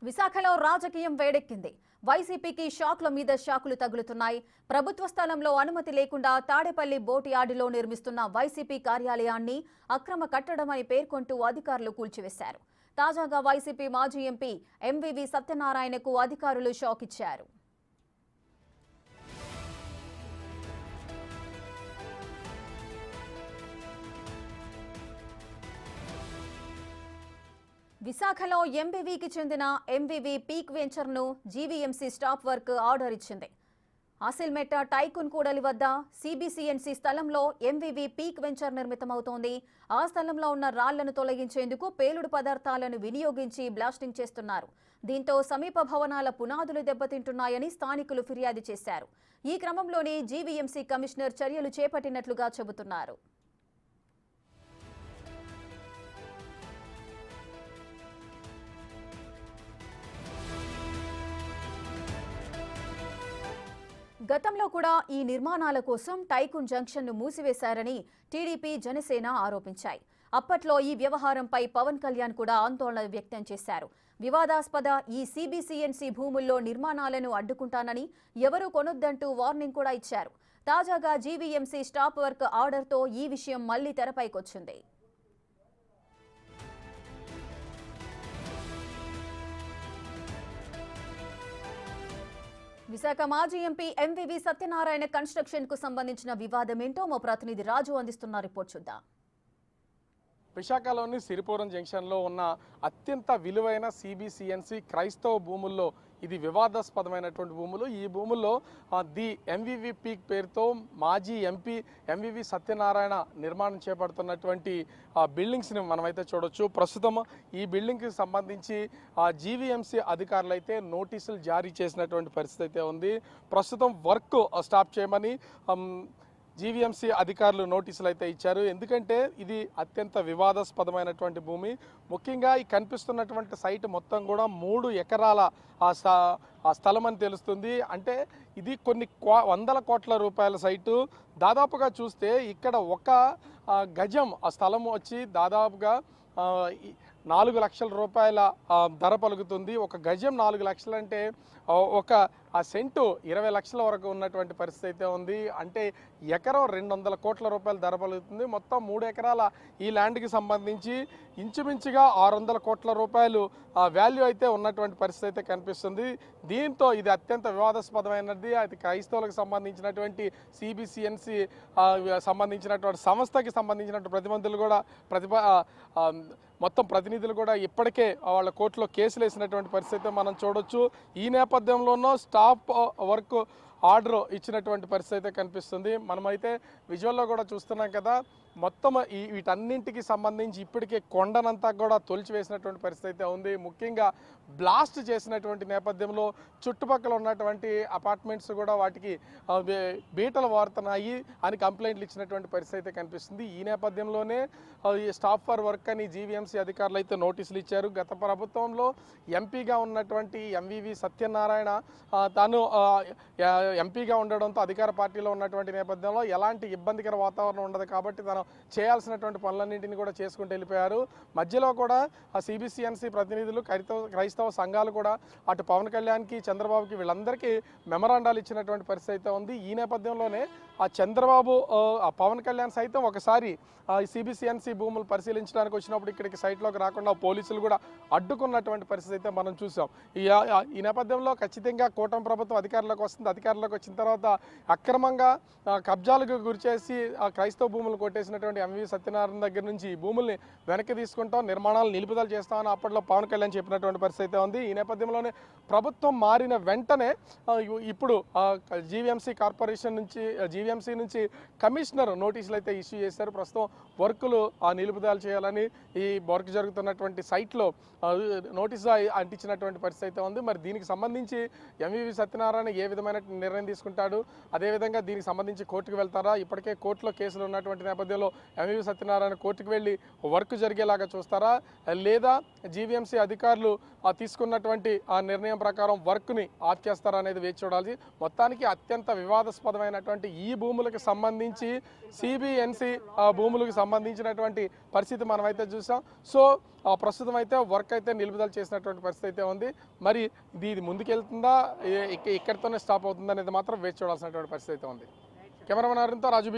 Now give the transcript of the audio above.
విశాఖలో రాజకీయం వేడెక్కింది. వైసీపీకి షాక్ల మీద షాకులు తగులుతున్నాయి. ప్రభుత్వ స్థలంలో అనుమతి లేకుండా తాడేపల్లి బోట్ యార్డులో నిర్మిస్తున్న వైసీపీ కార్యాలయాన్ని అక్రమ కట్టడమని పేర్కొంటూ అధికారులు కూల్చివేశారు. తాజాగా వైసీపీ మాజీ ఎంపీ ఎంవీవీ సత్యనారాయణకు అధికారులు షాక్ ఇచ్చారు. విశాఖలో ఎంవీవీకి చెందిన ఎంవీవీ పీక్ వెంచర్ను GVMC stop work order Asilmetta. ఆసిల్మెట్ట టైకున్ కూడలి వద్ద సిబిసిఎన్సి స్థలంలో ఎంవీవీ పీక్ వెంచర్ నిర్మితమవుతోంది. ఆ స్థలంలో ఉన్న రాళ్లను తొలగించేందుకు పేలుడు పదార్థాలను వినియోగించి బ్లాస్టింగ్ చేస్తున్నారు. దీంతో సమీప భవనాల పునాదులు దెబ్బతింటున్నాయని స్థానికులు ఫిర్యాదు చేశారు. ఈ క్రమంలోనే జీవీఎంసీ కమిషనర్ చర్యలు చేపట్టినట్లుగా చెబుతున్నారు. గతంలో కూడా ఈ నిర్మాణాల కోసం టైకున్ జంక్షన్ను మూసివేశారని టీడీపీ, జనసేన ఆరోపించాయి. అప్పట్లో ఈ వ్యవహారంపై పవన్ కళ్యాణ్ కూడా ఆందోళన వ్యక్తం చేశారు. వివాదాస్పద ఈ సిబిసిఎన్సి భూముల్లో నిర్మాణాలను అడ్డుకుంటానని, ఎవరూ కొనొద్దంటూ వార్నింగ్ కూడా ఇచ్చారు. తాజాగా జీవీఎంసీ స్టాప్ వర్క్ ఆర్డర్తో ఈ విషయం మళ్లీ తెరపైకొచ్చింది. విశాఖ మాజీ ఎంపీ ఎంవీవీ సత్యనారాయణ కన్స్ట్రక్షన్ కు సంబంధించిన వివాదం ఏంటో మా ప్రతినిధి రాజు అందిస్తున్న రిపోర్ట్ చూద్దాం. విశాఖలోని సిరిపురం జంక్షన్లో ఉన్న అత్యంత విలువైన సిబిసిఎన్సి క్రైస్తవ భూముల్లో ఇది వివాదాస్పదమైనటువంటి భూములు. ఈ భూముల్లో ది ఎంవీవీ పీక్ పేరుతో మాజీ ఎంపీ ఎంవీవీ సత్యనారాయణ నిర్మాణం చేపడుతున్నటువంటి బిల్డింగ్స్ని మనమైతే చూడొచ్చు. ప్రస్తుతం ఈ బిల్డింగ్కి సంబంధించి జీవీఎంసీ అధికారులు అయితే నోటీసులు జారీ చేసినటువంటి పరిస్థితి అయితే ఉంది. ప్రస్తుతం వర్క్ స్టాప్ చేయమని జీవీఎంసీ అధికారులు నోటీసులు అయితే ఇచ్చారు. ఎందుకంటే ఇది అత్యంత వివాదాస్పదమైనటువంటి భూమి. ముఖ్యంగా ఈ కనిపిస్తున్నటువంటి సైట్ మొత్తం కూడా 3 ఎకరాల ఆ స్థలం అని తెలుస్తుంది. అంటే ఇది కొన్ని వందల కోట్ల రూపాయల సైటు. దాదాపుగా చూస్తే ఇక్కడ ఒక గజం ఆ స్థలం వచ్చి దాదాపుగా 4 లక్షల రూపాయల ధర పలుకుతుంది. ఒక గజం 4 లక్షలు అంటే ఒక సెంటు 20 లక్షల వరకు ఉన్నటువంటి పరిస్థితి అయితే ఉంది. అంటే ఎకరం 200 కోట్ల రూపాయల ధర పలుకుతుంది. మొత్తం 3 ఎకరాల ఈ ల్యాండ్కి సంబంధించి ఇంచుమించుగా 600 కోట్ల రూపాయలు వాల్యూ అయితే ఉన్నటువంటి పరిస్థితి అయితే కనిపిస్తుంది. దీంతో ఇది అత్యంత వివాదాస్పదమైనది. అది క్రైస్తవులకు సంబంధించినటువంటి సిబిసిఎన్సి సంబంధించినటువంటి సంస్థకి సంబంధించినటువంటి మొత్తం ప్రతినిధులు కూడా ఇప్పటికే వాళ్ళ కోర్టులో కేసులు వేసినటువంటి పరిస్థితి మనం చూడొచ్చు. ఈ నేపథ్యంలోనూ స్టాప్ వర్క్ ఆర్డర్ ఇచ్చినటువంటి పరిస్థితి అయితే కనిపిస్తుంది. మనమైతే విజువల్లో కూడా చూస్తున్నాం కదా. మొత్తం వీటన్నింటికి సంబంధించి ఇప్పటికే కొండనంతా కూడా తొలిచివేసినటువంటి పరిస్థితి అయితే ఉంది. ముఖ్యంగా బ్లాస్ట్ చేసినటువంటి నేపథ్యంలో చుట్టుపక్కల ఉన్నటువంటి అపార్ట్మెంట్స్ కూడా వాటికి బీటలు వారుతున్నాయి అని కంప్లైంట్లు ఇచ్చినటువంటి పరిస్థితి అయితే కనిపిస్తుంది. ఈ నేపథ్యంలోనే స్టాప్ ఫర్ వర్క్ అని జీవీఎంసీ అధికారులు అయితే నోటీసులు ఇచ్చారు. గత ప్రభుత్వంలో ఎంపీగా ఉన్నటువంటి ఎంవీవీ సత్యనారాయణ తాను ఎంపీగా ఉండడంతో అధికార పార్టీలో ఉన్నటువంటి నేపథ్యంలో ఎలాంటి ఇబ్బందికర వాతావరణం ఉండదు కాబట్టి తను చేయాల్సినటువంటి పనులన్నింటినీ కూడా చేసుకుంటూ వెళ్ళిపోయారు. మధ్యలో కూడా ఆ సిబిసిఎన్సి ప్రతినిధులు, క్రైస్తవ సంఘాలు కూడా అటు పవన్ కళ్యాణ్కి, చంద్రబాబుకి వీళ్ళందరికీ మెమరాండాలు ఇచ్చినటువంటి పరిస్థితి అయితే ఉంది. ఈ నేపథ్యంలోనే ఆ చంద్రబాబు, పవన్ కళ్యాణ్ సైతం ఒకసారి సిబిసిఎన్సి భూములు పరిశీలించడానికి వచ్చినప్పుడు ఇక్కడికి సైట్లోకి రాకుండా పోలీసులు కూడా అడ్డుకున్నటువంటి పరిస్థితి అయితే మనం చూసాం. ఈ నేపథ్యంలో ఖచ్చితంగా కూటమి ప్రభుత్వం అధికారంలోకి వస్తుంది. అధికారంలోకి వచ్చిన తర్వాత అక్రమంగా కబ్జాలకు గురిచేసి క్రైస్తవ భూములు కొట్టేసినటువంటి ఎంవీవీ సత్యనారాయణ దగ్గర నుంచి ఈ భూముల్ని వెనక్కి తీసుకుంటాం, నిర్మాణాలు నిలుపుదల చేస్తామని అప్పట్లో పవన్ కళ్యాణ్ చెప్పినటువంటి పరిస్థితి అయితే ఉంది. ఈ నేపథ్యంలోనే ప్రభుత్వం మారిన వెంటనే ఇప్పుడు జీవీఎంసీ కార్పొరేషన్ నుంచి, జీవీఎంసీ నుంచి కమిషనర్ నోటీసులు అయితే ఇష్యూ చేశారు. ప్రస్తుతం వర్కులు నిలుపుదల చేయాలని ఈ వర్క్ జరుగుతున్నటువంటి సైట్లో నోటీసు అంటించినటువంటి పరిస్థితి అయితే ఉంది. మరి దీనికి సంబంధించి ఎంవీవీ సత్యనారాయణ ఏ విధమైన నిర్ణయం తీసుకుంటాడు, అదేవిధంగా దీనికి సంబంధించి కోర్టుకు వెళ్తారా? ఇప్పటికే కోర్టులో కేసులు ఉన్నటువంటి నేపథ్యంలో ఎంవీవీ సత్యనారాయణ కోర్టుకు వెళ్ళి వర్క్ జరిగేలాగా చూస్తారా, లేదా జీవీఎంసీ అధికారులు తీసుకున్నటువంటి ఆ నిర్ణయం ప్రకారం వర్క్ని ఆఫ్ చేస్తారా అనేది వేచి చూడాలి. మొత్తానికి అత్యంత వివాదాస్పదమైనటువంటి ఈ భూములకు సంబంధించి సిబిఎన్సి భూములకు సంబంధించినటువంటి పరిస్థితి మనమైతే చూసాం. సో ప్రస్తుతం అయితే వర్క్ అయితే నిలుపుదల చేసినటువంటి పరిస్థితి అయితే ఉంది. మరి ఇది ముందుకెళ్తుందా, ఇక్కడితోనే స్టాప్ అవుతుందా అనేది మాత్రం వేచి చూడాల్సినటువంటి పరిస్థితి అయితే ఉంది. కెమెరామెన్ అరుణ్తో రాజు.